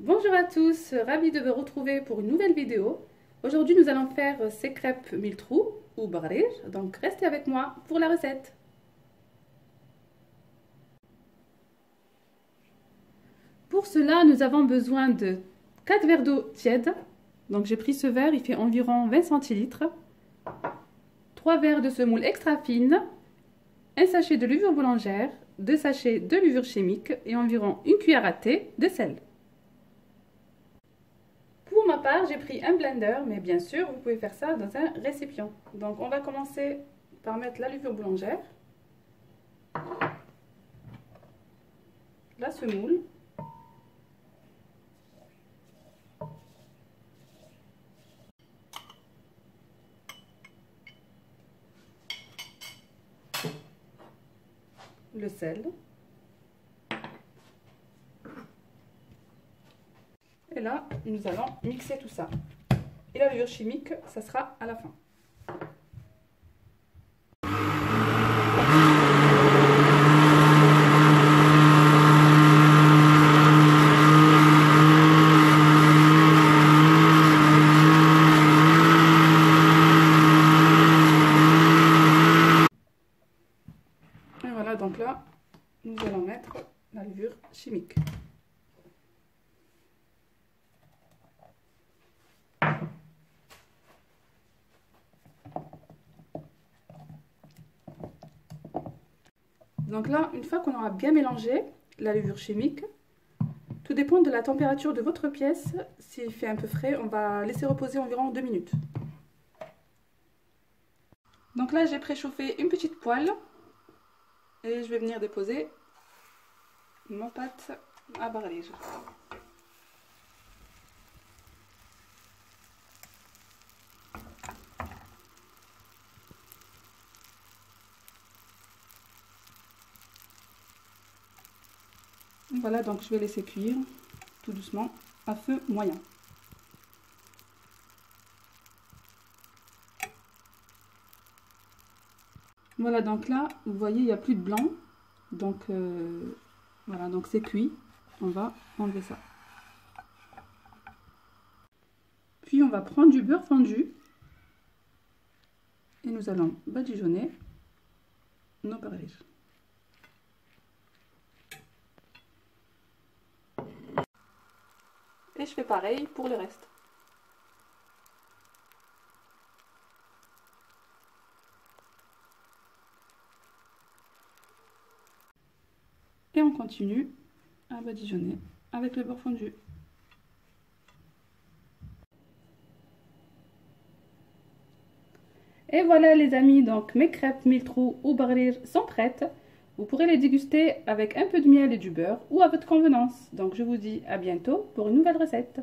Bonjour à tous, ravie de vous retrouver pour une nouvelle vidéo. Aujourd'hui nous allons faire ces crêpes mille trous ou barrir, donc restez avec moi pour la recette. Pour cela nous avons besoin de 4 verres d'eau tiède, donc j'ai pris ce verre, il fait environ 20 centilitres, 3 verres de semoule extra fine, un sachet de levure boulangère, 2 sachets de levure chimique et environ une cuillère à thé de sel. Pour ma part, j'ai pris un blender, mais bien sûr, vous pouvez faire ça dans un récipient. Donc, on va commencer par mettre la levure boulangère, la semoule, le sel, et là, nous allons mixer tout ça. Et la levure chimique, ça sera à la fin. Et voilà, donc là, nous allons mettre la levure chimique. Donc là, une fois qu'on aura bien mélangé la levure chimique, tout dépend de la température de votre pièce. S'il fait un peu frais, on va laisser reposer environ 2 minutes. Donc là, j'ai préchauffé une petite poêle et je vais venir déposer ma pâte à barrage. Voilà, donc je vais laisser cuire tout doucement à feu moyen. Voilà, donc là, vous voyez, il n'y a plus de blanc. Donc, voilà, donc c'est cuit. On va enlever ça. Puis, on va prendre du beurre fondu. Et nous allons badigeonner nos barrages. Et je fais pareil pour le reste. Et on continue à badigeonner avec le beurre fondu. Et voilà les amis, donc mes crêpes mille trous ou barrir sont prêtes. Vous pourrez les déguster avec un peu de miel et du beurre ou à votre convenance. Donc je vous dis à bientôt pour une nouvelle recette.